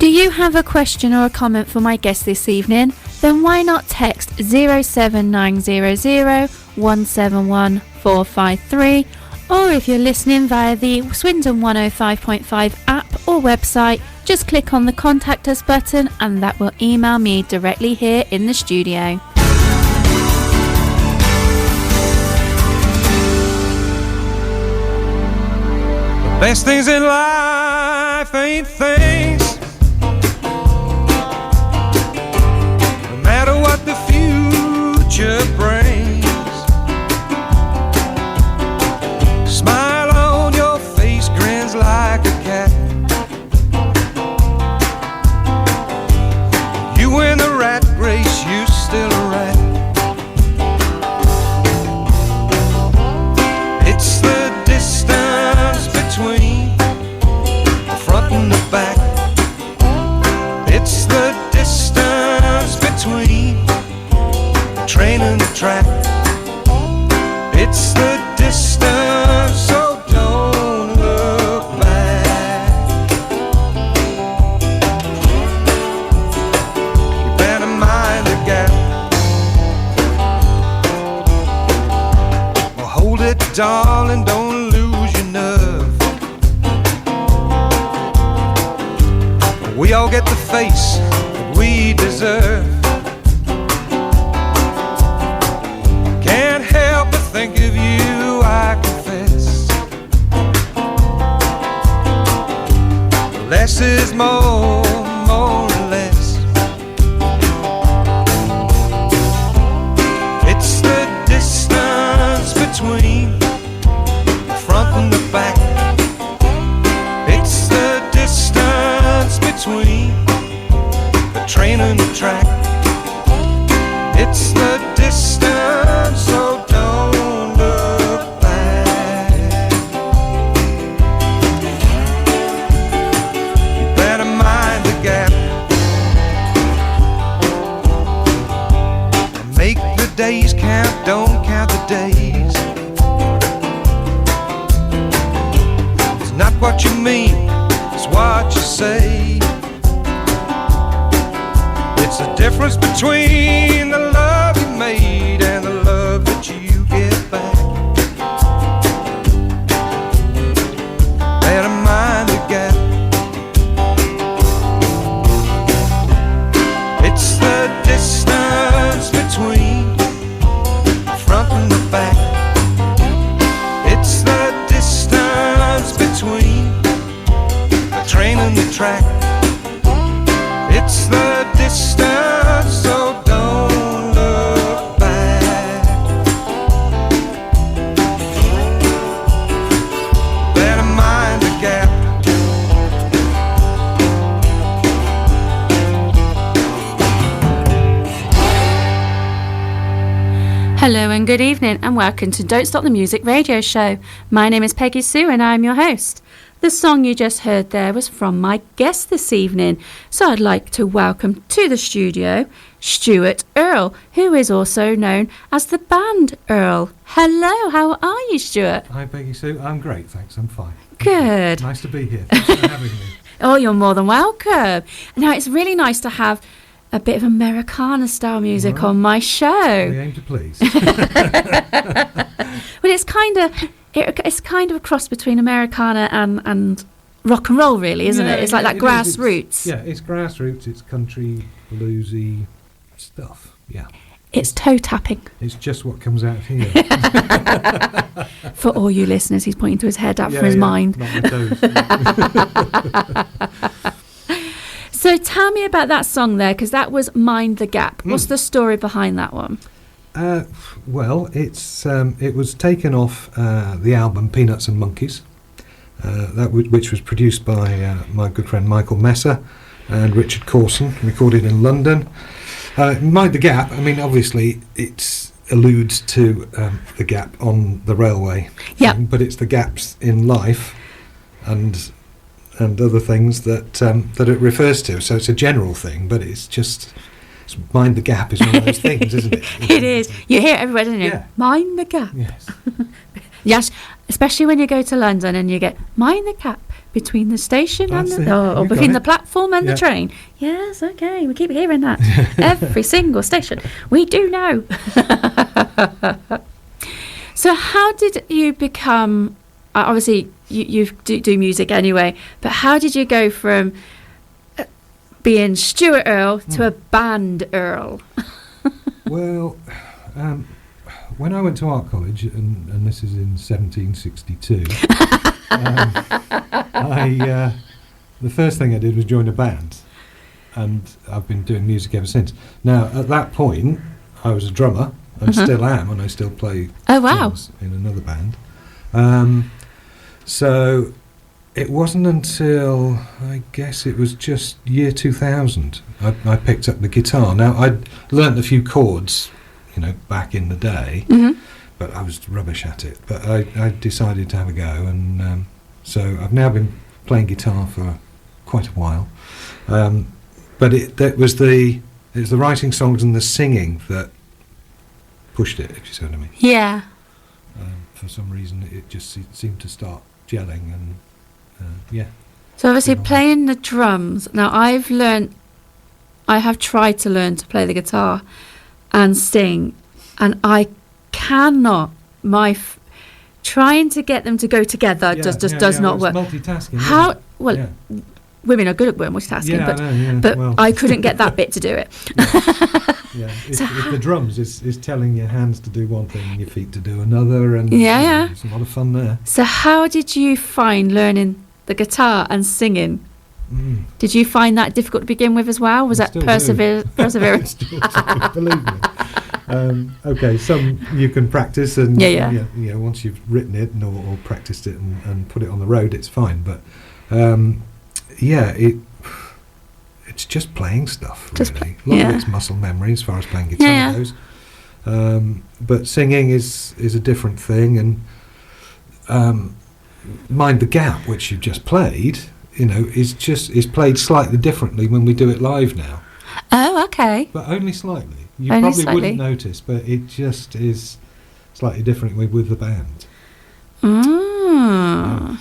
Do you have a question or a comment for my guest this evening? Then why not text 07900 171 453, or if you're listening via the Swindon 105.5 app or website, just click on the Contact Us button and that will email me directly here in the studio. The best things in life ain't things, no matter what the future brings. Smile on your face, grins like a cat. You win the rat race, you still a rat. It's the distance between the front and the back. It's the distance between the train and the track. It's the distance, so don't look back. You better mind the gap. Well, hold it, darling, don't lose your nerve. We all get the face that we deserve. Can't help but think of you, I confess. Less is more, more or less. It's the distance between the front and the back. It's the distance between the train and the track. It's the distance, so don't look back. You better mind the gap. Make the days count, don't count the days. It's not what you mean, it's what you say. It's the difference between the love you made and the love that you get back. Better mind the gap. It's the distance between the front and the back. It's the distance between the train and the track. It's the distance, so don't look back. Better mind the gap. Hello and good evening and welcome to Don't Stop the Music radio show. My name is Peggy-Sue and I'm your host. The song you just heard there was from my guest this evening, so I'd like to welcome to the studio Stuart Earl, who is also known as the band Earl. Hello, how are you, Stuart? Hi Peggy-Sue, I'm great, thanks, I'm fine. Good. Nice to be here, thanks for having me. Oh, you're more than welcome. Now, it's really nice to have a bit of Americana style music Right. on my show. We aim to please. Well, it's kind of a cross between Americana and rock and roll, really, isn't it? It's like that grassroots. It's grassroots, it's country, bluesy stuff, yeah. It's toe tapping. It's just what comes out here. For all you listeners, he's pointing to his head out from his mind. Not my toes. So tell me about that song there, because that was Mind the Gap. What's the story behind that one? Well, it was taken off the album Peanuts and Monkeys, which was produced by my good friend Michael Messer and Richard Causon, recorded in London. Mind the Gap, I mean, obviously it alludes to the gap on the railway, but it's the gaps in life and other things that it refers to. So it's a general thing, but it's just... Mind the gap is one of those things, isn't it? It is. You hear it everywhere, don't you? Yeah. Mind the gap. Yes. Yes, especially when you go to London and you get mind the gap, between the station and That's it. or You between got the it. platform and Yeah. the train. Yes, okay, we keep hearing that. Every single station. We do know. So how did you become, obviously you do music anyway, but how did you go from being Stuart Earl to a band Earl? Well, when I went to art college, and this is in 1762, the first thing I did was join a band, and I've been doing music ever since. Now, at that point, I was a drummer, and still am, and I still play drums in another band. So it wasn't until, I guess it was just year 2000, I picked up the guitar. Now, I'd learnt a few chords, back in the day, but I was rubbish at it. But I decided to have a go, and so I've now been playing guitar for quite a while. But it was the writing songs and the singing that pushed it, if you see what I mean. Yeah. For some reason, it just seemed to start gelling, and yeah. So obviously playing the drums. Now I have tried to learn to play the guitar and sing, and I cannot. Trying to get them to go together does not work. Multitasking. How women are good at multitasking, but I couldn't get that bit to do it. If the drums is telling your hands to do one thing and your feet to do another, and it's a lot of fun there. So how did you find learning the guitar and singing? Did you find that difficult to begin with as well? Was that perseverance? Still do, believe me. Okay, some you can practice, and once you've written it or practiced it and put it on the road, it's fine. But it's just playing stuff, really. A lot of it's muscle memory as far as playing guitar goes. But singing is a different thing, and Mind the Gap, which you've just played, is played slightly differently when we do it live now. Oh, okay. But only slightly. You probably wouldn't notice, but it just is slightly different with the band. I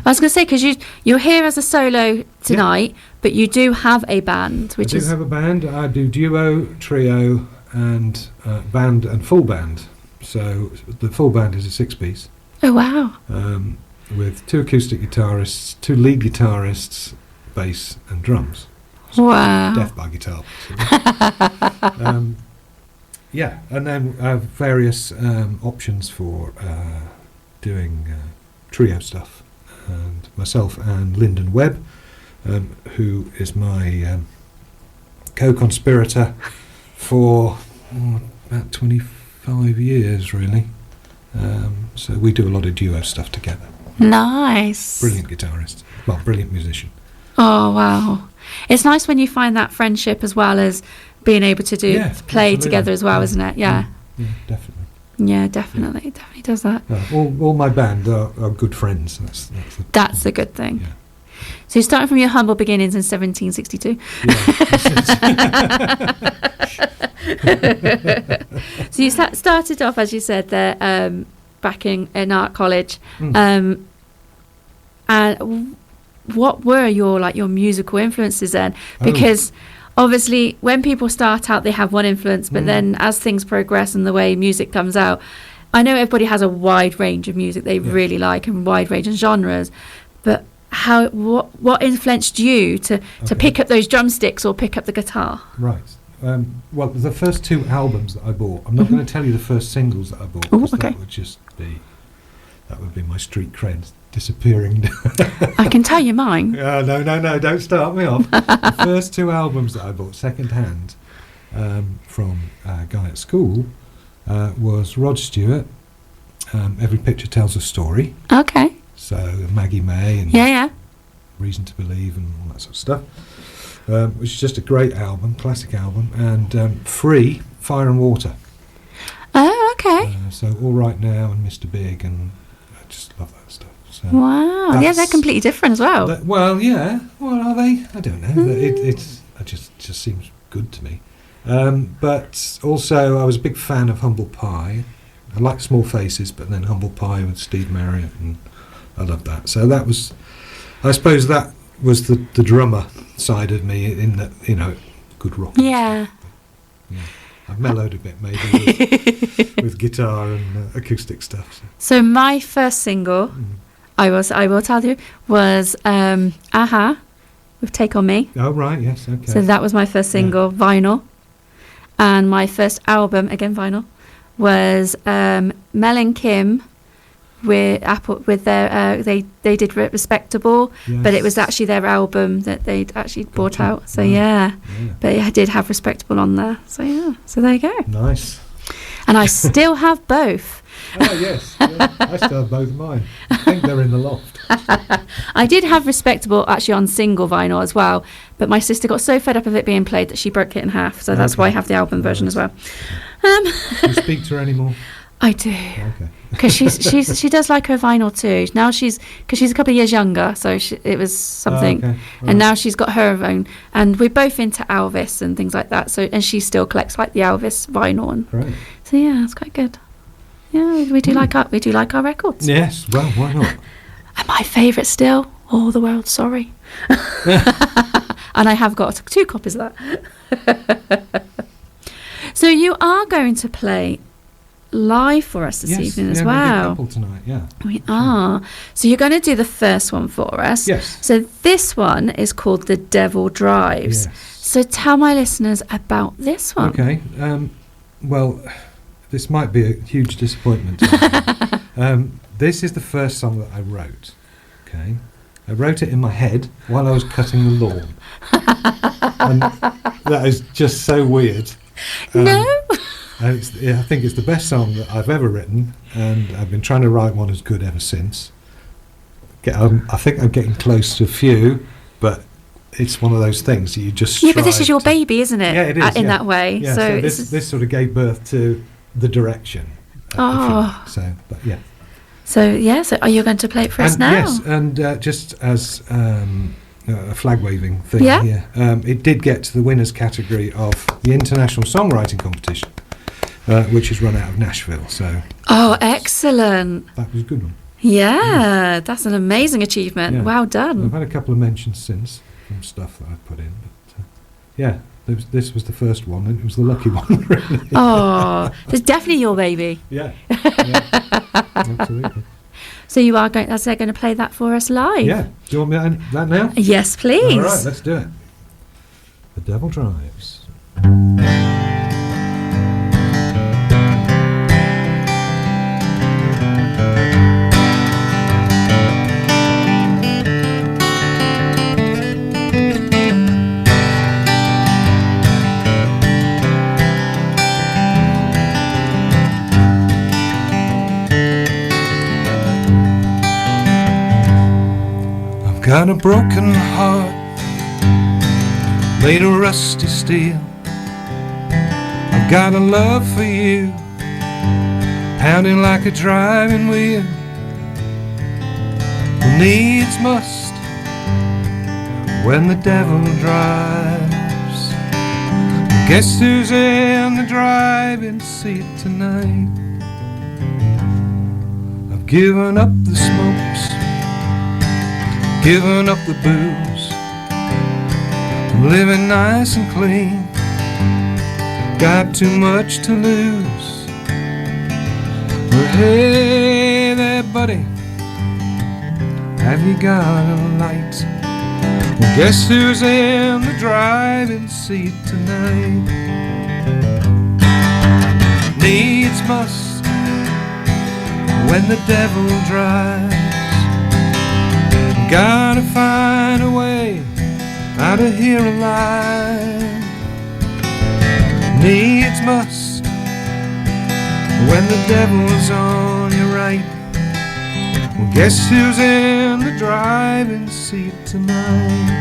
was going to say, because you're here as a solo tonight, but you do have a band, which is... I do have a band. I do duo, trio, and band and full band. So the full band is a 6-piece. Oh, wow. With 2 acoustic guitarists, 2 lead guitarists, bass and drums. So wow. Death by guitar. And then various options for doing trio stuff. And myself and Lyndon Webb, who is my co-conspirator for about 25 years, really. So we do a lot of duo stuff together. Nice. Brilliant guitarist. Well, brilliant musician. Oh, wow. It's nice when you find that friendship as well as being able to play absolutely. together as well, isn't it? Yeah. Yeah, definitely. Yeah, definitely. It definitely does that. All my band are good friends. That's a good thing. Yeah. So you started from your humble beginnings in 1762. So you started off, as you said, there back in art college. And what were your musical influences then? Because obviously when people start out, they have one influence, but then as things progress and the way music comes out, I know everybody has a wide range of music they really like and wide range of genres, but what influenced you to pick up those drumsticks or pick up the guitar? Right. Well, the first 2 albums that I bought, I'm not going to tell you the first singles that I bought, because that would be my street cred disappearing. I can tell you mine. No, don't start me off. The first 2 albums that I bought second hand from a guy at school was Rod Stewart, Every Picture Tells a Story. Okay. So Maggie May and Reason to Believe and all that sort of stuff, which is just a great album, classic album, and Free, Fire and Water. Oh, okay. So All Right Now and Mr. Big, and I just love that stuff. So wow, they're completely different as well. Well, are they? I don't know. It just seems good to me. But also, I was a big fan of Humble Pie. I like Small Faces, but then Humble Pie with Steve Marriott, and I loved that. So that was I suppose that was the drummer side of me, in that, good rock. Yeah. Yeah. I've mellowed a bit maybe with guitar and acoustic stuff. So my first single, I will tell you, was Aha with Take On Me. Oh, right, yes, okay. So that was my first single, vinyl. And my first album, again vinyl, was Mel and Kim with Apple, with their they did Respectable, Yes. but it was actually their album that they'd actually brought Gotcha. out. So Right. yeah, Yeah. but I did have Respectable on there. So yeah, so there you go. Nice. And I still have both. Oh, yes. Yeah. I still have both of mine. I think they're in the loft. I did have Respectable actually on single vinyl as well, but my sister got so fed up of it being played that she broke it in half. So that's Okay. why I have the album version as well. Do you speak to her anymore? I do, Okay. because she does like her vinyl too. Now because she's a couple of years younger, so it was something. Okay. And now she's got her own, and we're both into Elvis and things like that. So, and she still collects like the Elvis vinyl, and Great. so yeah, it's quite good. Yeah, we do like our records. Yes, well, why not? And my favourite still, All the World's Sorry. And I have got 2 copies of that. So you are going to play live for us this evening as Maybe a well. couple tonight, yeah. We are. So you're going to do the first one for us. Yes. So this one is called The Devil Drives. Yes. So tell my listeners about this one. Okay. Well, this might be a huge disappointment to you. This is the first song that I wrote. Okay. I wrote it in my head while I was cutting the lawn. And that is just so weird. No. And I think it's the best song that I've ever written, and I've been trying to write one as good ever since. I think I'm getting close to a few, but it's one of those things that you just Yeah, but this is your strive to- baby, isn't it? Yeah, it is, In yeah. that way. Yeah, so so this sort of gave birth to the direction. if you Oh. like. So, but yeah. So are you going to play it for us now? Yes, and just as a flag waving thing Yeah. here, it did get to the winners category of the International Songwriting Competition, which is run out of Nashville. So Oh, excellent. that was a good one. Yeah, that's an amazing achievement. Yeah. Well I've done. had a couple of mentions since from stuff that I've put in, but yeah, this was the first one, and it was the lucky one, really. Oh, it's definitely your baby. Yeah, yeah, absolutely. So you are going to play that for us live? Yeah, do you want me that now? Yes, please. All right, let's do it. The Devil Drives. Got a broken heart made of rusty steel. I've got a love for you pounding like a driving wheel. Needs must when the devil drives. Guess who's in the driving seat tonight? I've given up the smokes, giving up the booze. I'm living nice and clean, got too much to lose. Well, hey there, buddy, have you got a light? Well, guess who's in the driving seat tonight? Needs must when the devil drives. Gotta find a way out of here alive. Needs must when the devil's on your right. Well, guess who's in the driving seat tonight?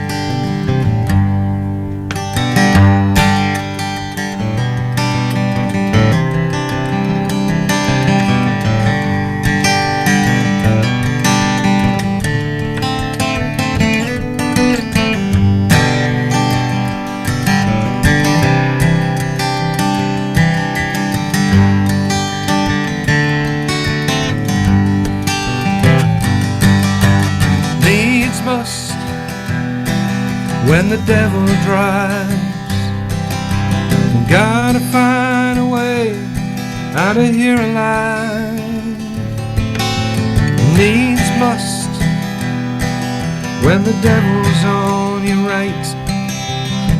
Must when the devil drives. Gotta find a way out of here alive. Needs must when the devil's on your right.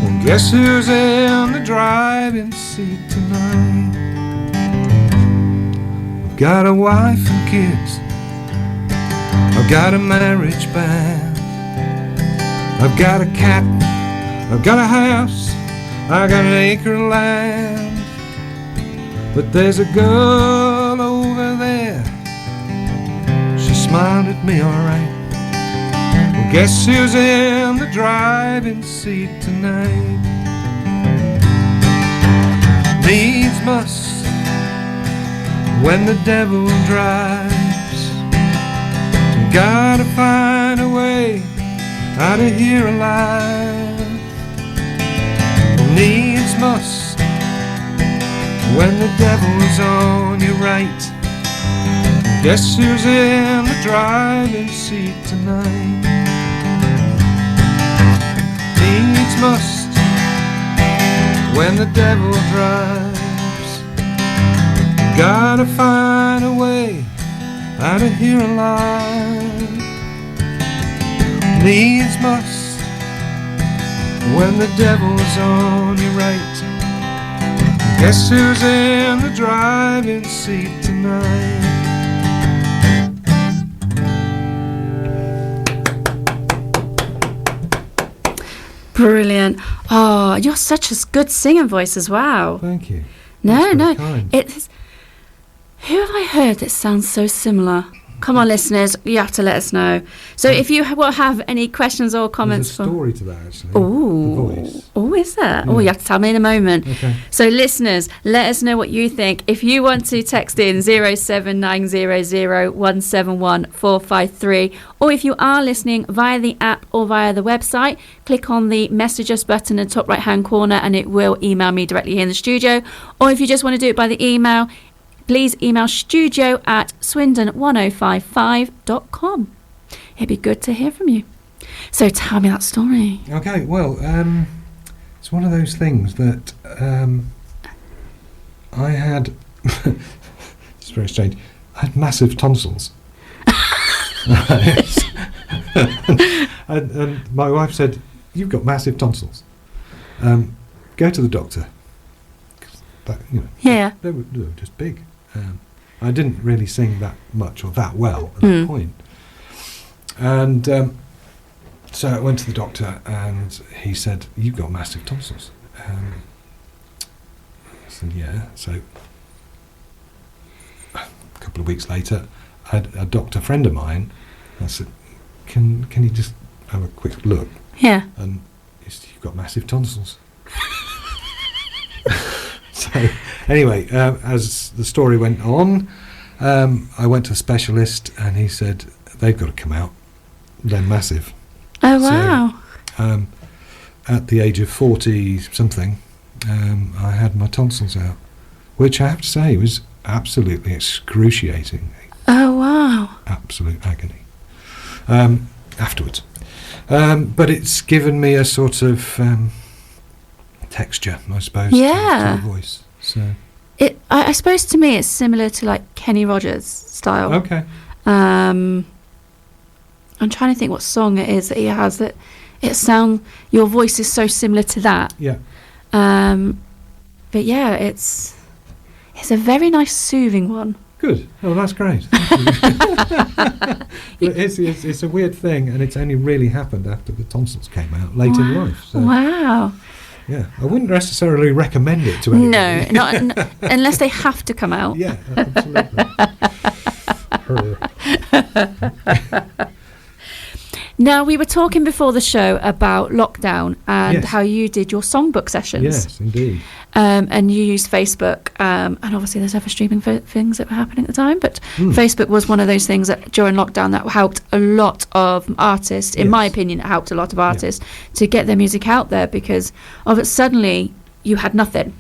Well, guess who's in the driving seat tonight? I've got a wife and kids, I've got a marriage band, I've got a cat, I've got a house, I got an acre of land. But there's a girl over there, she smiled at me alright. Well, guess who's in the driving seat tonight? Needs must when the devil drives. Gotta find a way out of here alive. Needs must when the devil's on your right. Guess who's in the driving seat tonight? Needs must when the devil drives. Gotta find a way out of here alive. Needs must when the devil's on your right. Guess who's in the driving seat tonight? Brilliant. Oh, you're such a good singing voice as well. Thank you. No, That's no. very kind. It's. Who have I heard that sounds so similar? Come on, listeners, you have to let us know. So if you have any questions or comments There's a story to that, actually. Oh, The voice. oh, is there? Yeah. Oh, you have to tell me in a moment. Okay. So, listeners, let us know what you think. If you want to text in 07900171453, or if you are listening via the app or via the website, click on the Message Us button in the top right-hand corner, and it will email me directly here in the studio. Or if you just want to do it by the email, please email studio@swindon1055.com. It'd be good to hear from you. So tell me that story. Okay, well, it's one of those things that I had. It's very strange. I had massive tonsils. and my wife said, "You've got massive tonsils. Go to the doctor." 'Cause that, Yeah. they were just big. I didn't really sing that much or that well at that point. And so I went to the doctor and he said, "You've got massive tonsils." I said, "Yeah." So a couple of weeks later, I had a doctor friend of mine. I said, can you just have a quick look? Yeah. And he said, "You've got massive tonsils." So anyway, as the story went on, I went to a specialist and he said, "They've got to come out. They're massive." Oh, wow. So, at the age of 40-something, I had my tonsils out, which I have to say was absolutely excruciating. Oh, wow. Absolute agony. Afterwards. But it's given me a sort of texture, I suppose, Yeah. to the voice. So I suppose to me it's similar to like Kenny Rogers style. okay. I'm trying to think what song it is that he has that your voice is so similar to that. Yeah. But yeah, it's a very nice soothing one. Good. Oh, that's great. Thank you. It's a weird thing, and it's only really happened after the tonsils came out late in life. So, Wow. yeah, I wouldn't necessarily recommend it to anybody. No, not unless they have to come out. Yeah, absolutely. Now, we were talking before the show about lockdown and Yes. how you did your songbook sessions. Yes, indeed. And you used Facebook, and obviously there's other streaming things that were happening at the time, but Facebook was one of those things that during lockdown that helped a lot of artists, in my opinion, it helped a lot of artists to get their music out there because of it. Suddenly you had nothing.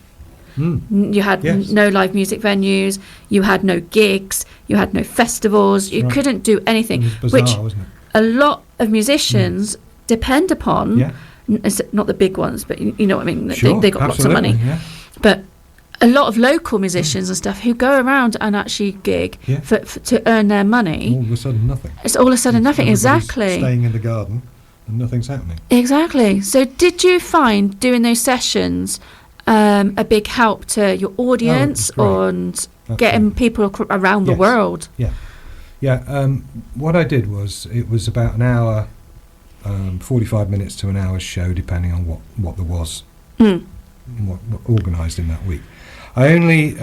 You had no live music venues, you had no gigs, you had no festivals, you couldn't do anything, It was bizarre, which wasn't it? a lot of musicians depend upon not the big ones, but you know what I mean. Sure, they got lots of money. yeah. But a lot of local musicians and stuff who go around and actually gig Yeah. for to earn their money. All of a sudden, nothing. It's all of a sudden nothing. Everybody's Exactly. Staying in the garden, and nothing's happening. Exactly. So did you find doing those sessions a big help to your audience and getting people around the Yes. world? Yeah. What I did was, it was about an hour, 45 minutes to an hour's show, depending on what there was, what organised in that week. I only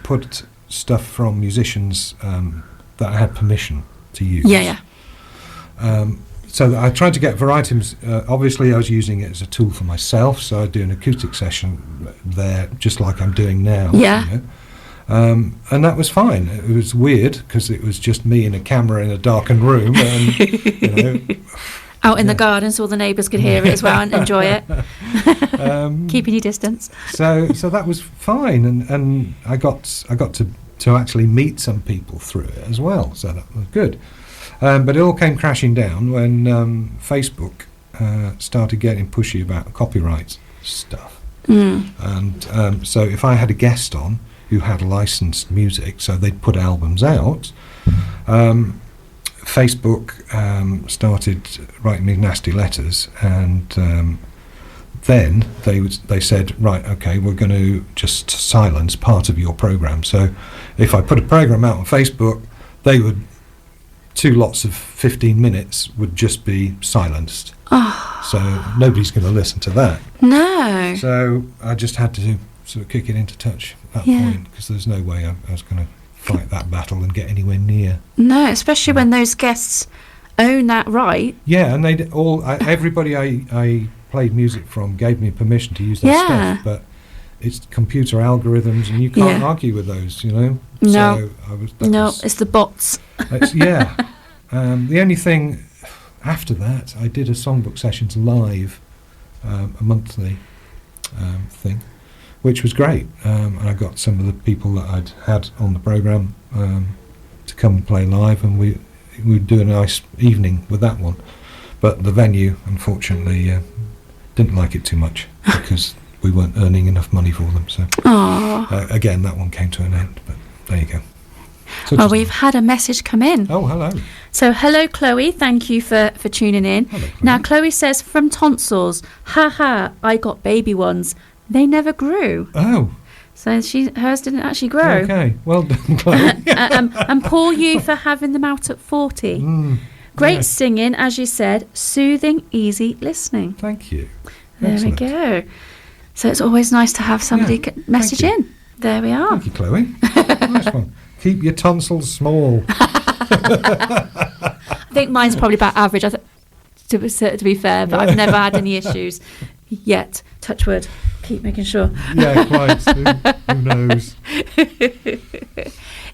put stuff from musicians that I had permission to use. Yeah. So I tried to get variety. Obviously, I was using it as a tool for myself, so I'd do an acoustic session there, just like I'm doing now. Yeah. You know? And that was fine. It was weird because it was just me and a camera in a darkened room, and you know, Out in the garden, so all the neighbours could hear it as well and enjoy it. Keeping your distance. So that was fine, and I got to actually meet some people through it as well. So that was good. But it all came crashing down when Facebook started getting pushy about copyright stuff. And so if I had a guest on who had licensed music, so they'd put albums out, Facebook started writing me nasty letters, and then they said, right, okay, we're going to just silence part of your program. So if I put a program out on Facebook, they would, 2 lots of 15 minutes would just be silenced. So nobody's going to listen to that. No. So I just had to sort of kick it into touch at that point, because there's no way I was going to fight that battle and get anywhere near. No, especially when those guests own that right. Yeah, and they all everybody I played music from gave me permission to use their stuff, but it's computer algorithms, and you can't argue with those, you know. No, So it's the bots. The only thing after that, I did a songbook sessions live, a monthly thing, which was great. And I got some of the people that I'd had on the programme to come and play live, and we would do a nice evening with that one. But the venue, unfortunately, didn't like it too much because we weren't earning enough money for them. So again, that one came to an end. But there you go. So well, we've had a message come in. Oh, hello. So, hello, Chloe. Thank you for tuning in. Hello, Chloe. Now, Chloe says, from tonsils, haha, I got baby ones. They never grew. Oh. So hers didn't actually grow. Okay. Well done, Chloe. And poor you for having them out at 40. Great singing, as you said. Soothing, easy listening. Thank you. There Excellent. we go. So it's always nice to have somebody message you. in. There we are. Thank you, Chloe. Nice one. Keep your tonsils small. I think mine's probably about average, to be fair, but I've never had any issues yet. Touch wood. Keep making sure. Yeah, quite. Who knows?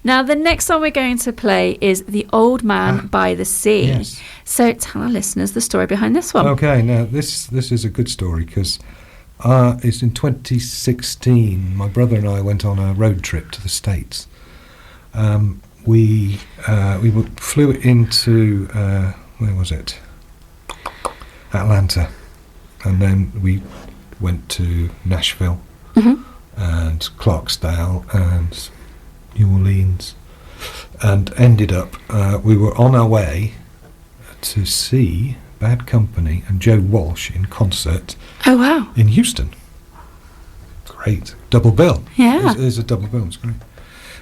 Now, the next song we're going to play is The Old Man by the Sea. Yes. So tell our listeners the story behind this one. Okay, now this is a good story because it's in 2016. My brother and I went on a road trip to the States. We flew into where was it? Atlanta, and then we went to Nashville and Clarksdale and New Orleans, and ended up we were on our way to see Bad Company and Joe Walsh in concert. Oh wow! In Houston. Great double bill. Yeah, it was a double bill. It's great.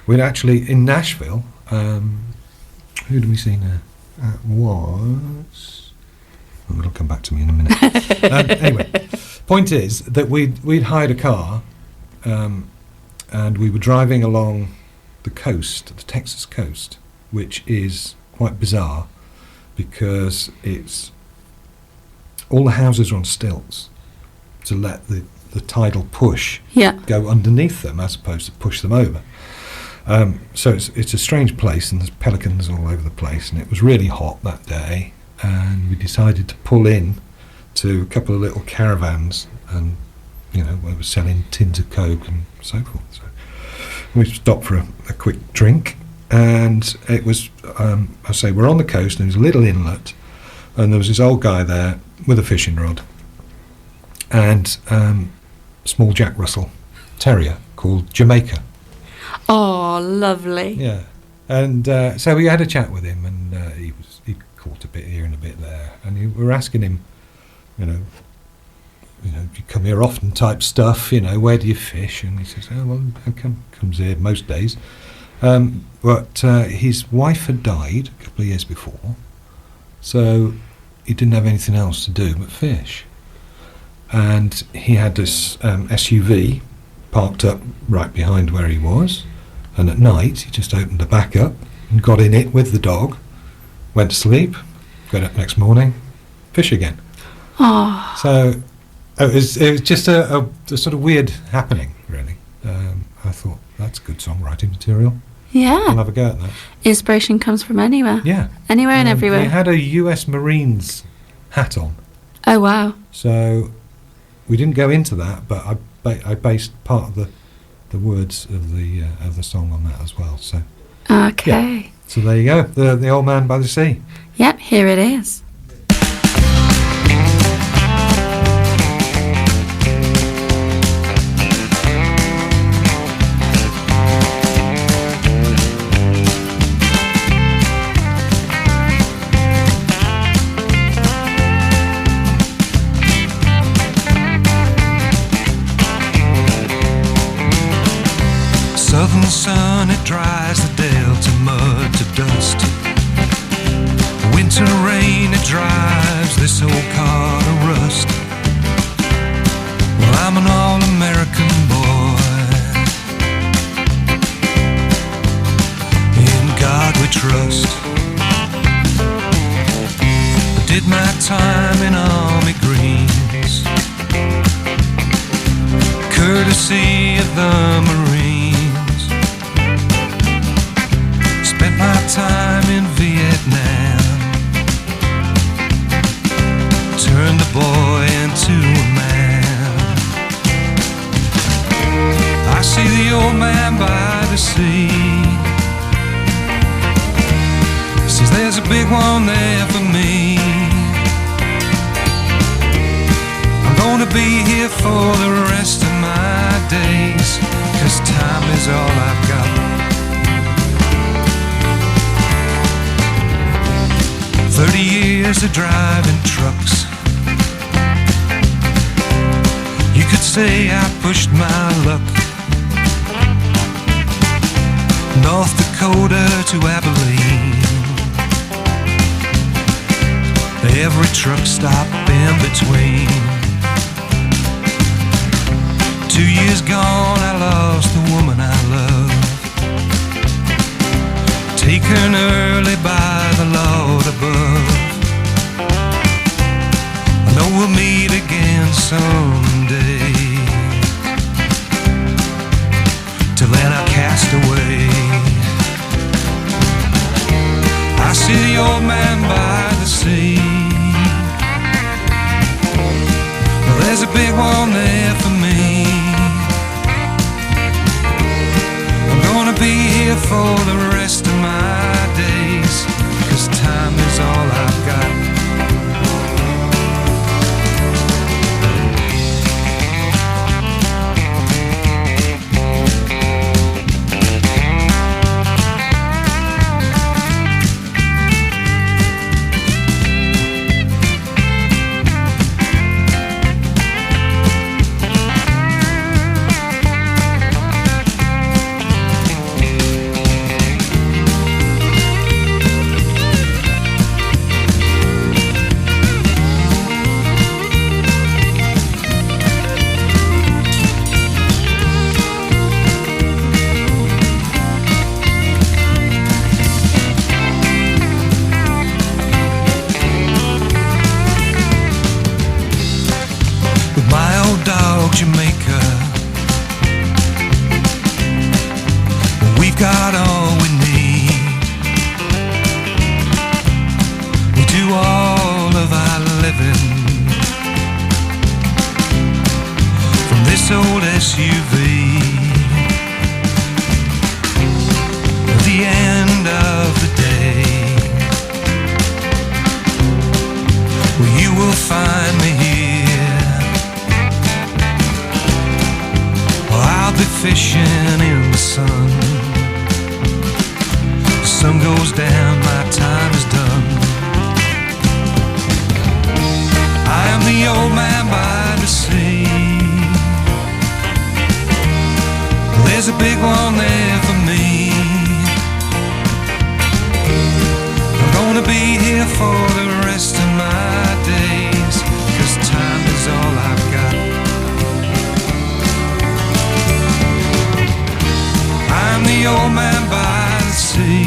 We'd actually in Nashville. Who did we see now? Was it'll come back to me in a minute. Anyway, point is that we'd hired a car, and we were driving along the coast, the Texas coast, which is quite bizarre because it's all the houses are on stilts to let the tidal push go underneath them as opposed to push them over. So it's a strange place, and there's pelicans all over the place, and it was really hot that day, and we decided to pull in to a couple of little caravans, and we were selling tins of Coke and so forth. So we stopped for a quick drink, and it was I say we're on the coast, and there's a little inlet, and there was this old guy there with a fishing rod, and small Jack Russell Terrier called Jamaica. Oh, lovely. Yeah, and so we had a chat with him, and he caught a bit here and a bit there, and we were asking him, you know, you come here often type stuff, where do you fish? And he says, oh, well, I comes here most days. But his wife had died a couple of years before, so he didn't have anything else to do but fish. And he had this SUV parked up right behind where he was, and at night he just opened the back up and got in it with the dog, went to sleep, got up next morning, fish again. Oh. So it was just a sort of weird happening, really. I thought, that's good songwriting material. Yeah. I'll have a go at that. Inspiration comes from anywhere. Yeah. Anywhere and everywhere. He had a US Marines hat on. Oh, wow. So we didn't go into that, but I based part of the words of the song on that as well. So okay. Yeah. So there you go, the Old Man by the Sea. Yep, here it is. Southern sun, it dries the delta mud to dust. Winter rain, it drives this old car to rust. Well, I'm an all-American boy. In God we trust. I did my time in Army Greens, courtesy of the Marines. Spent my time in Vietnam, turned a boy into a man. I see the old man by the sea. Says there's a big one there for me. I'm gonna be here for the rest of my days, 'cause time is all I've got. 30 years of driving trucks. You could say I pushed my luck. North Dakota to Abilene, every truck stop in between. 2 years gone, I lost the woman I love, taken early by the Lord above. I know we'll meet again someday. Till then I cast away. I see the old man by the sea. Well, there's a big one there for me. I'm gonna be here for the rest of my days, 'cause time is all I've got. Jamaica, we've got all we need. We do all of our living from this old SUV. At the end of the day, well, you will find fishing in the sun. The sun goes down, my time is done. I am the old man by the sea. There's a big one there for me. I'm gonna be here for the rest of my days, 'cause time is all I've got. I'm the old man by the sea.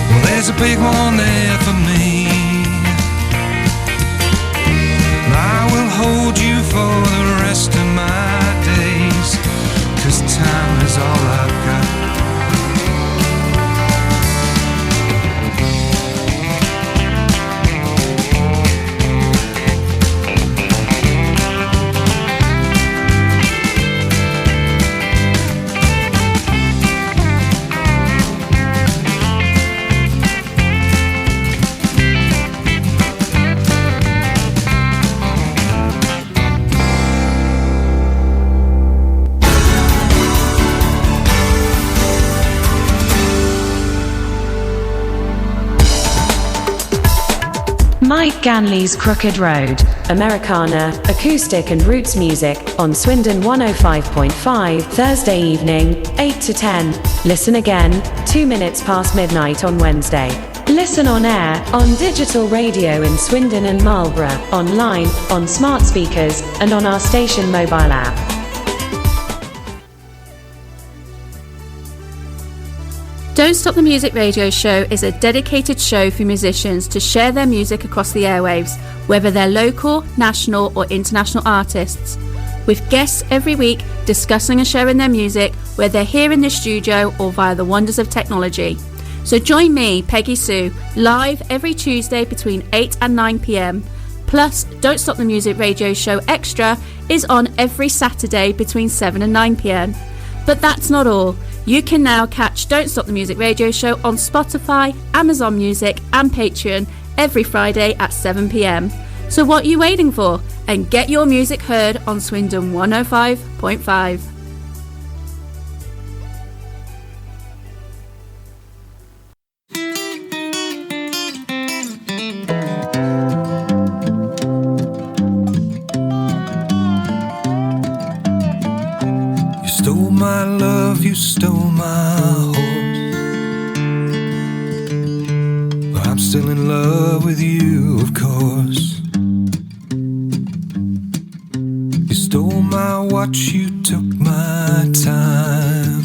Well, there's a big one there for me. And I will hold you for the rest of my days, 'cause time is all I've got. Mike Ganley's Crooked Road, Americana, acoustic and roots music, on Swindon 105.5, Thursday evening, 8 to 10. Listen again, 2 minutes past midnight on Wednesday. Listen on air, on digital radio in Swindon and Marlborough, online, on smart speakers, and on our station mobile app. Don't Stop the Music radio show is a dedicated show for musicians to share their music across the airwaves, whether they're local, national or international artists, with guests every week discussing and sharing their music, whether they're here in the studio or via the wonders of technology. So join me, Peggy-Sue, live every Tuesday between 8 and 9 p.m. Plus, Don't Stop the Music radio show extra is on every Saturday between 7 and 9 p.m. But that's not all. You can now catch Don't Stop the Music radio show on Spotify, Amazon Music and Patreon every Friday at 7 p.m. So what are you waiting for? And get your music heard on Swindon 105.5. My love, you stole my horse. I'm still in love with you, of course. You stole my watch, you took my time.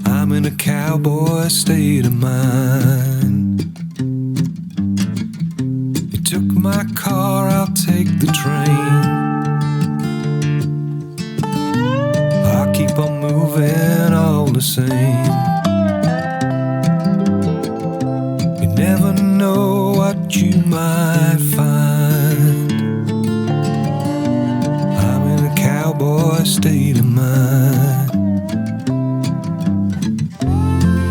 I'm in a cowboy state of mind. You took my car, I'll take the train. Keep on moving all the same. You never know what you might find. I'm in a cowboy state of mind.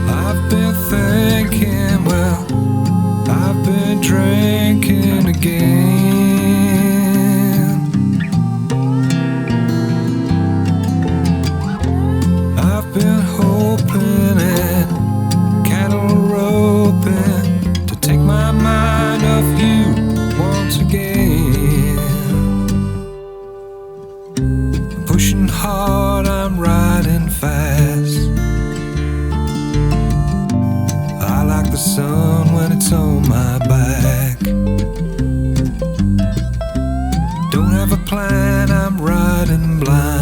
I've been thinking, well, I've been drinking again. Been hoping and cattle roping to take my mind off you once again. I'm pushing hard, I'm riding fast. I like the sun when it's on my back. Don't have a plan, I'm riding blind.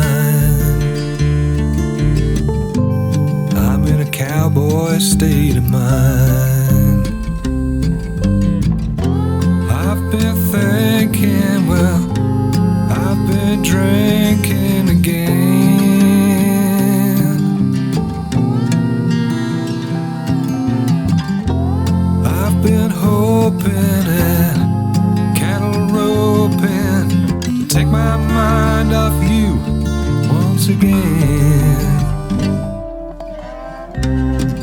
Cowboy state of mind. I've been thinking, well, I've been drinking again. I've been hoping and cattle roping to take my mind off you once again.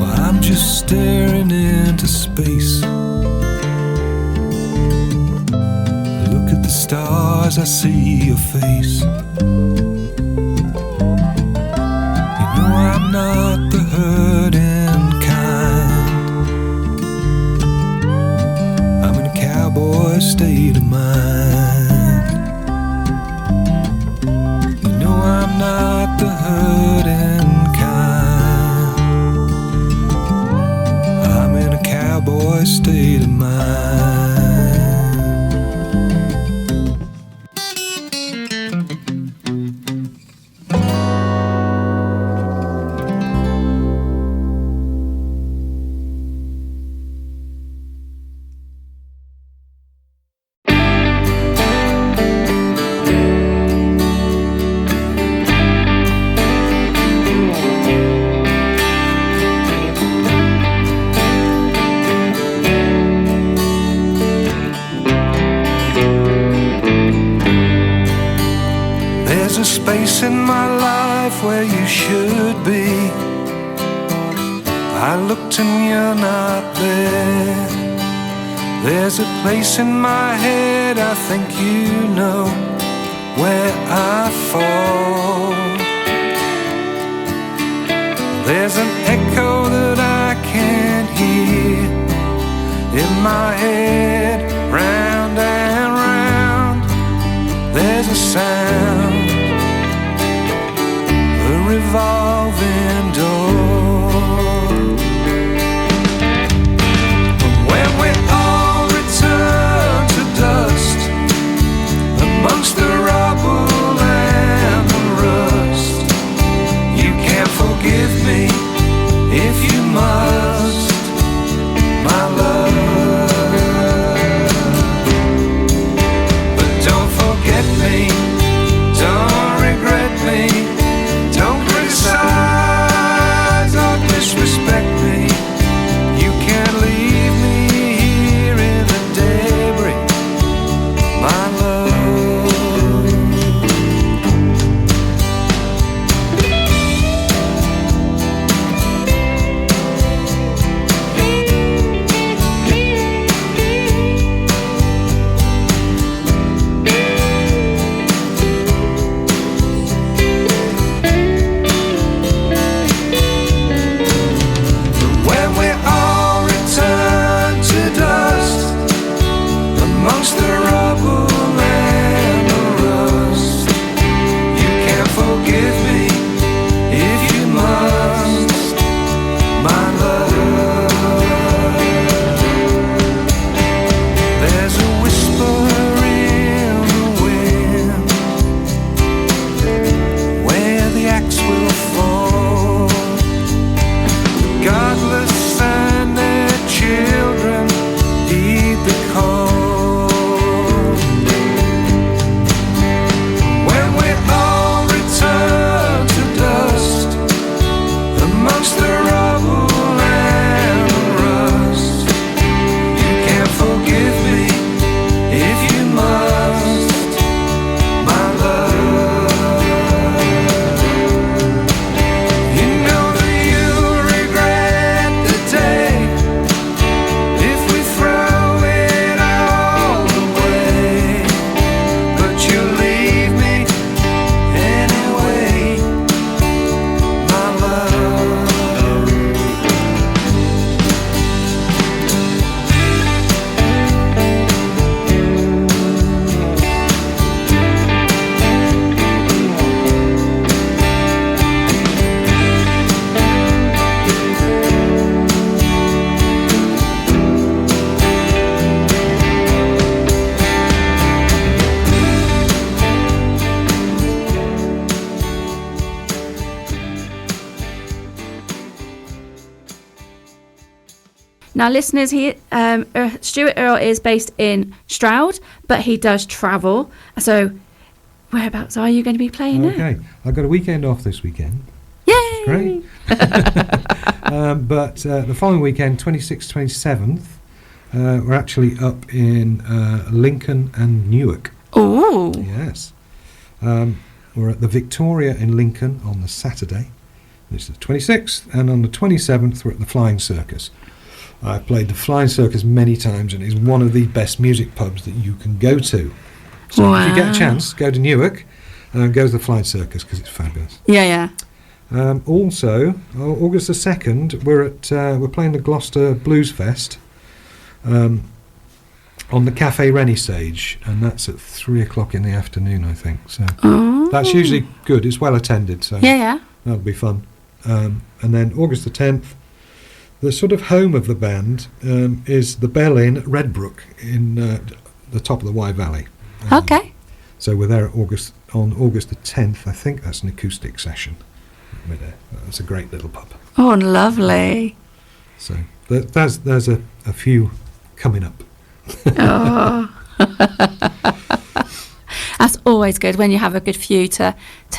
I'm just staring into space. Look at the stars as I see your face. You know I'm not the hurting kind. I'm in a cowboy state of mind. You know I'm not the hurting kind. I'm in a cowboy state of mind. In my life where you should be, I looked and you're not there. There's a place in my head, I think you know, where I fall. There's an echo that I can't hear in my head, round and round. There's a sound, revolving door. When we all return to dust, amongst the rubble and the rust, you can't forgive me if you must, my love. But don't forget me, don't regret me, don't criticize or disrespect me. You can't leave me here in the debris, my love. Now, listeners, Stuart Earl is based in Stroud, but he does travel. So, whereabouts are you going to be playing now? Okay, I've got a weekend off this weekend. Yay! Great. But the following weekend, 26th, 27th, we're actually up in Lincoln and Newark. Oh! Yes. We're at the Victoria in Lincoln on the Saturday. This is the 26th, and on the 27th we're at the Flying Circus. I've played the Flying Circus many times, and it's one of the best music pubs that you can go to. So if you get Wow. a chance, go to Newark, go to the Flying Circus because it's fabulous. Yeah. Also, August the 2nd, we're playing the Gloucester Blues Fest on the Cafe Rennie stage, and that's at 3:00 in the afternoon, I think. So that's usually good. It's well attended, so Yeah. that'll be fun. And then August the 10th, the sort of home of the band is the Bell Inn at Redbrook in the top of the Wye Valley. Okay. So we're there on August the 10th. I think that's an acoustic session. We're there. That's a great little pub. Oh, lovely. So there's a few coming up. Oh. That's always good when you have a good few to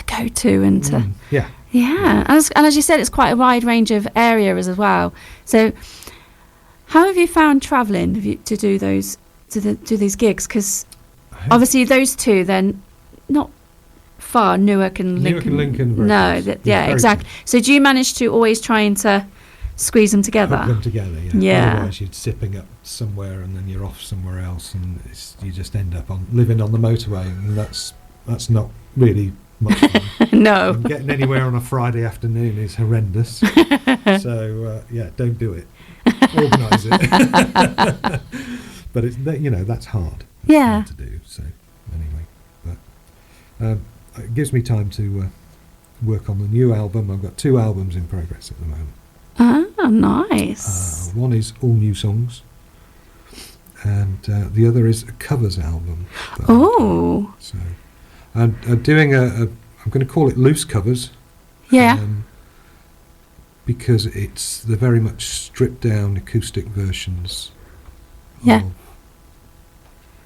go to and to... Yeah. Yeah, and as you said, it's quite a wide range of areas as well. So, how have you found travelling to do those do these gigs? Because obviously those two, then not far, Newark and Lincoln. Very No, close. yeah, Very exactly. So, do you manage to always trying to squeeze them together? Hook them together. Yeah. Yeah. Otherwise, you're sipping up somewhere and then you're off somewhere else, and you just end up living on the motorway, and that's not really much fun. No. And getting anywhere on a Friday afternoon is horrendous. So don't do it. Organise it. But it's that's hard. Yeah. Hard to do. So anyway, but it gives me time to work on the new album. I've got 2 albums in progress at the moment. Oh, nice. One is all new songs, and the other is a covers album. Oh. So I'm doing I'm going to call it loose covers. Yeah. Because they're very much stripped down acoustic versions. Yeah.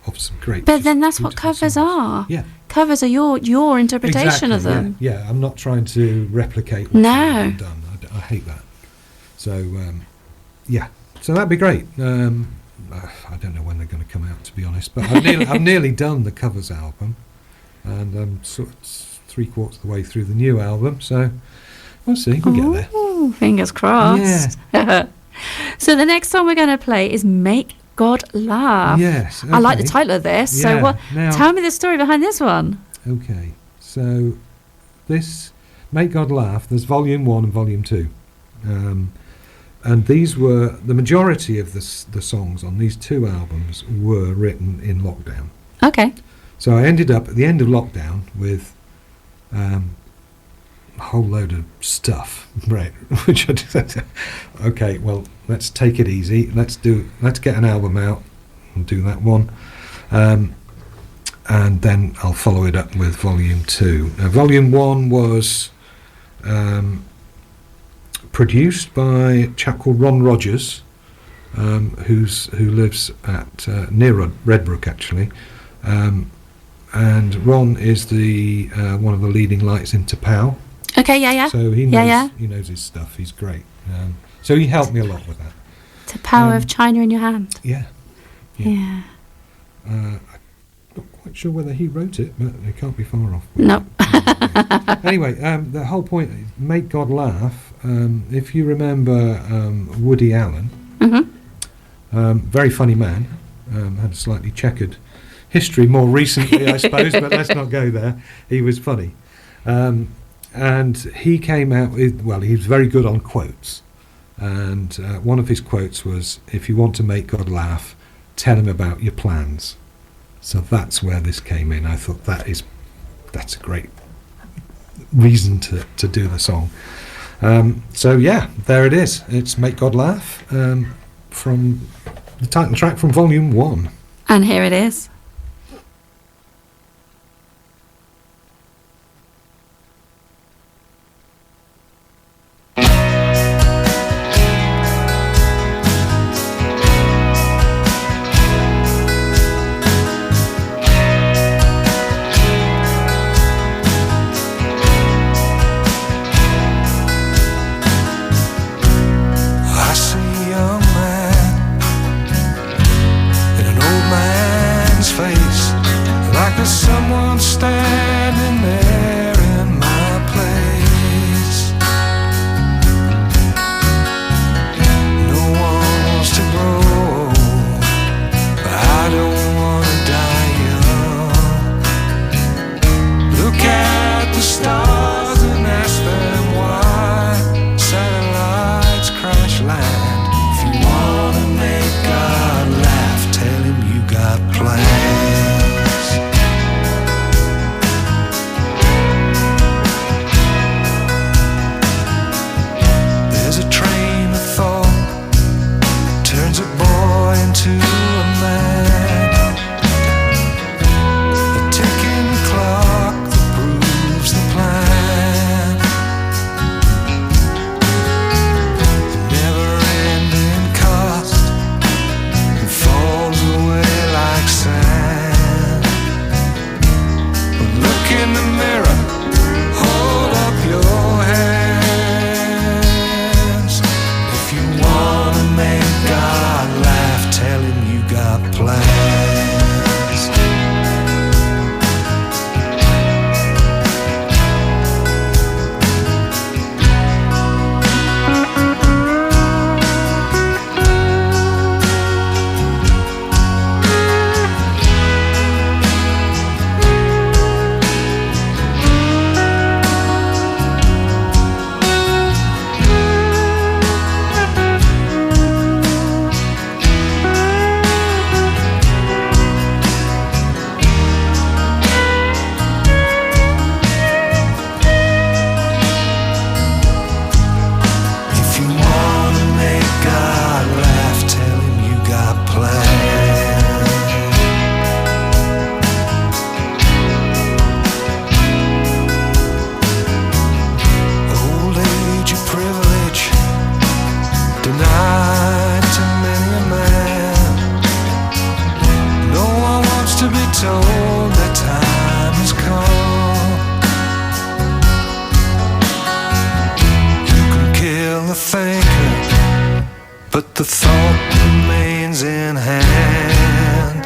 Of some great. But then that's what beautiful covers songs. are. Yeah. Covers are your interpretation of Exactly, them. Yeah. I'm not trying to replicate what's No. already done. I hate that. So so that'd be great. I don't know when they're going to come out, to be honest, but I've nearly done the covers album, and I'm sort of 3/4 of the way through the new album, so we'll see. We'll get there. Ooh, fingers crossed. Yeah. So the next song we're going to play is Make God Laugh. Yes. I like the okay. title of this. Yeah, So now- tell me the story behind this one. Okay, so this Make God Laugh, there's volume 1 and volume 2. And these were, the majority of the songs on these 2 albums were written in lockdown. Okay. So I ended up at the end of lockdown with a whole load of stuff, right? Which I just, okay, well, let's take it easy. Let's get an album out and do that one. And then I'll follow it up with volume 2. Now, volume 1 was produced by a chap called Ron Rogers, who lives at near Redbrook, actually. And Ron is the one of the leading lights in Tapau. Okay, yeah. So he knows his stuff. He's great. So he helped me a lot with that. The power of China in your hand. Yeah. Yeah. I'm not quite sure whether he wrote it, but it can't be far off. No. Anyway, the whole point, Make God Laugh. If you remember Woody Allen, very funny man, had a slightly checkered history more recently, I suppose, but let's not go there. He was funny. And he came out with, he was very good on quotes. And one of his quotes was, if you want to make God laugh, tell him about your plans. So that's where this came in. I thought that's a great reason to do the song. So yeah, there it is. It's Make God Laugh from the title track from Volume 1. And here it is. I see a young man in an old man's told the time has come. You can kill the thinker, but the thought remains in hand.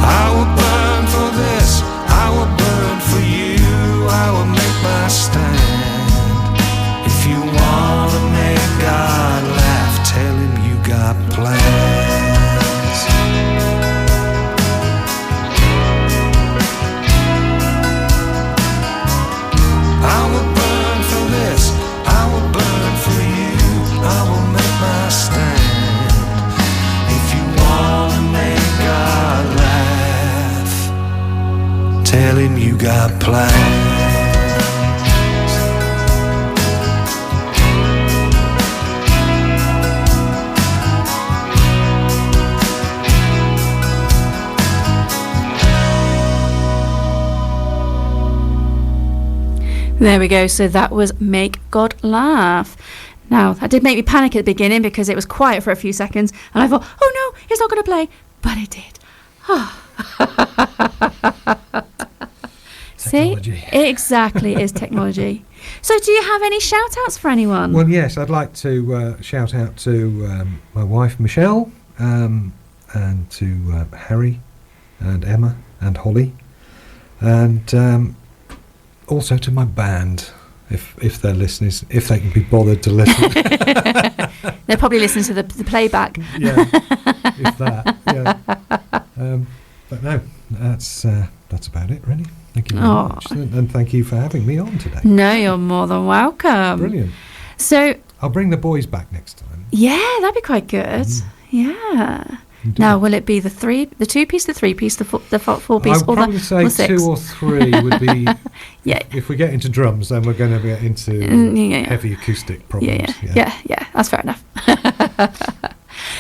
I will burn for this, I will burn for you, I will make my stand. If you wanna make God laugh, tell him you got plans. I will burn for this, I will burn for you, I will make my stand. If you wanna make God laugh, tell him you got plans. There we go. So that was Make God Laugh. Now, that did make me panic at the beginning because it was quiet for a few seconds and I thought, oh no, it's not going to play. But it did. See? Exactly, it is technology. So do you have any shout outs for anyone? Well, yes, I'd like to shout out to my wife, Michelle, and to Harry and Emma and Holly, and also to my band, if they're listening, if they can be bothered to listen. They'll probably listen to the playback. Yeah, if that. Yeah. But no, that's about it, really. Thank you very much, and thank you for having me on today. No, you're more than welcome. Brilliant. So I'll bring the boys back next time. Yeah, that'd be quite good. Yeah. Indeed. Now, will it be the 2-piece, the 3-piece, the 4-piece, I'd probably say or 6? 2 or 3 would be. Yeah. If we get into drums, then we're going to get into yeah. heavy acoustic problems. Yeah. That's fair enough.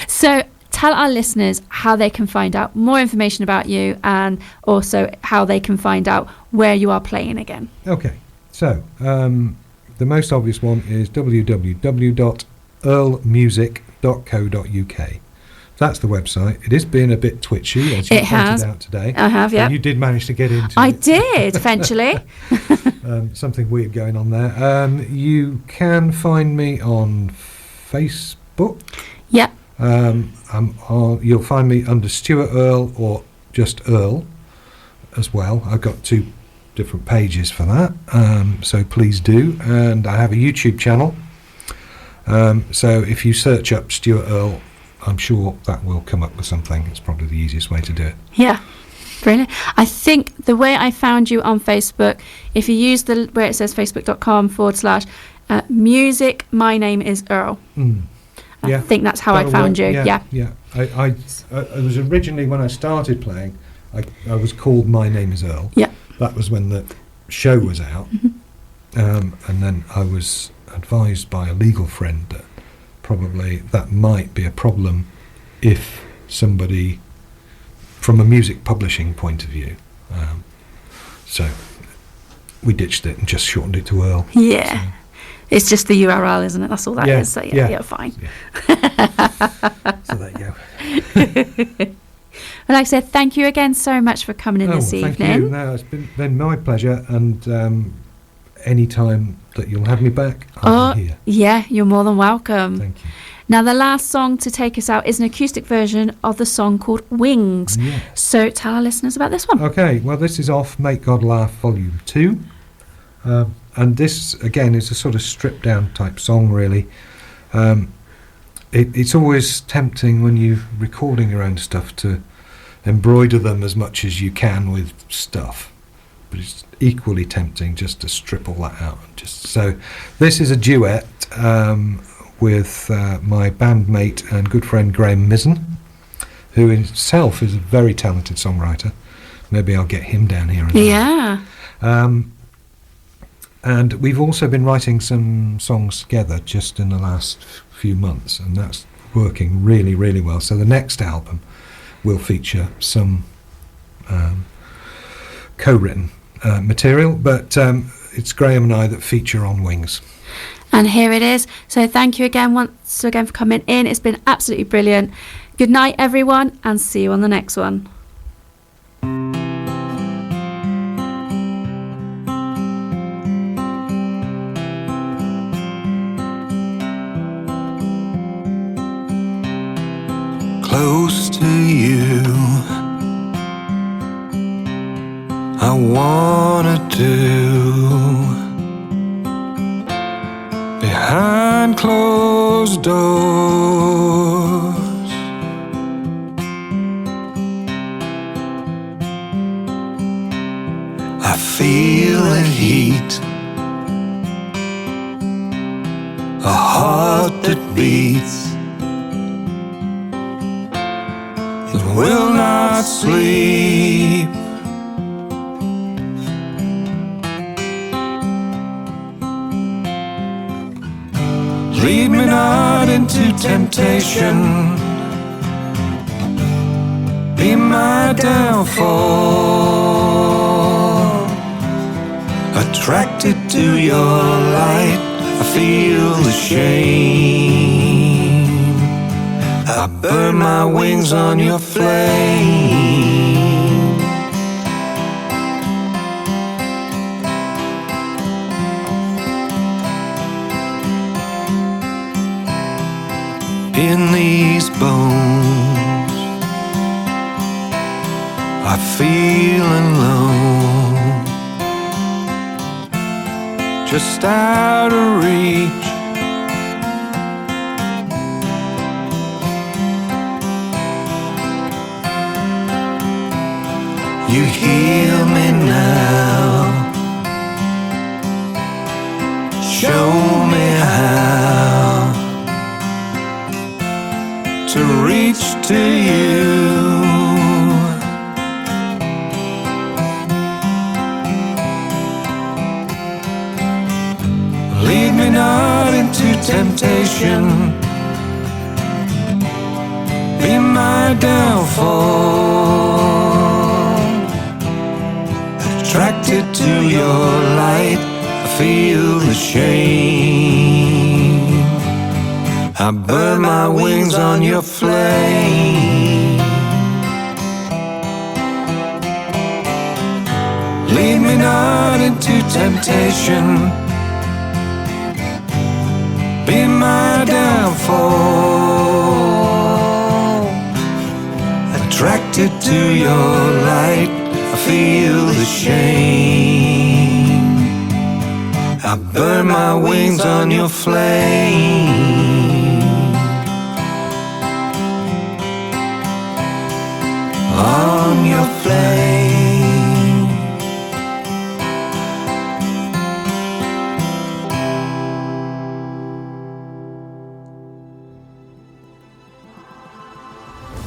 So, tell our listeners how they can find out more information about you, and also how they can find out where you are playing again. Okay. So, the most obvious one is www.earlmusic.co.uk. That's the website. It is being a bit twitchy, as you pointed out today. I have, yeah. You did manage to get into it. I did, eventually. Something weird going on there. You can find me on Facebook. Yeah. You'll find me under Stuart Earl or just Earl as well. I've got 2 different pages for that, so please do. And I have a YouTube channel. So if you search up Stuart Earl, I'm sure that will come up with something. It's probably the easiest way to do it. Yeah, brilliant. I think the way I found you on Facebook, if you use where it says facebook.com/music, my name is Earl. I think that's how I found you. Yeah. I was originally, when I started playing, I was called My Name is Earl. Yeah. That was when the show was out. And then I was advised by a legal friend that probably that might be a problem if somebody, from a music publishing point of view. So we ditched it and just shortened it to Earl. Yeah. So. It's just the URL, isn't it? That's all that is. So yeah, fine. Yeah. So there you go. Well, like I said, thank you again so much for coming in this evening. Thank you. No, it's been my pleasure, and any time that you'll have me back, I'll be here. Yeah, you're more than welcome. Thank you. Now, the last song to take us out is an acoustic version of the song called Wings. Yes. So tell our listeners about this one. Okay, well, this is off Make God Laugh Volume 2. And this, again, is a sort of stripped-down type song, really. It's always tempting when you're recording your own stuff to embroider them as much as you can with stuff. But it's equally tempting just to strip all that out. So this is a duet with my bandmate and good friend Graham Mizzen, who himself is a very talented songwriter. Maybe I'll get him down here as well. Yeah. And we've also been writing some songs together just in the last few months, and that's working really, really well. So the next album will feature some co-written material, but it's Graham and I that feature on Wings. And here it is. So thank you once again for coming in. It's been absolutely brilliant. Good night, everyone, and see you on the next one. close to you. I wanna do behind closed doors. I feel the heat, a heart that beats, that will not sleep. Lead me not into temptation, be my downfall. Attracted to your light, I feel the shame. I burn my wings on your flame. In these bones, I feel alone, just out of reach. You heal me now, show me how to reach to you. Lead me not into temptation, be my downfall. Attracted to your light, I feel the shame. I burn my wings on your flame. Lead me not into temptation, be my downfall. Attracted to your light, I feel the shame. I burn my wings on your flame. On your flame.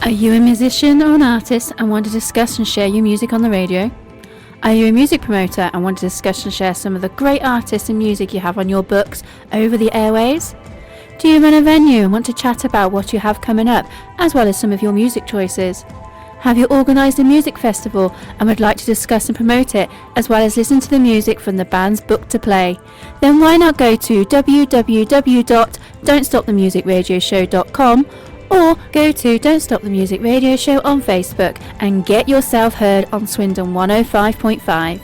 Are you a musician or an artist and want to discuss and share your music on the radio? Are you a music promoter and want to discuss and share some of the great artists and music you have on your books over the airwaves? Do you run a venue and want to chat about what you have coming up, as well as some of your music choices? Have you organised a music festival and would like to discuss and promote it, as well as listen to the music from the band's book to play? Then why not go to www.don'tstopthemusicradioshow.com or go to Don't Stop the Music Radio Show on Facebook and get yourself heard on Swindon 105.5.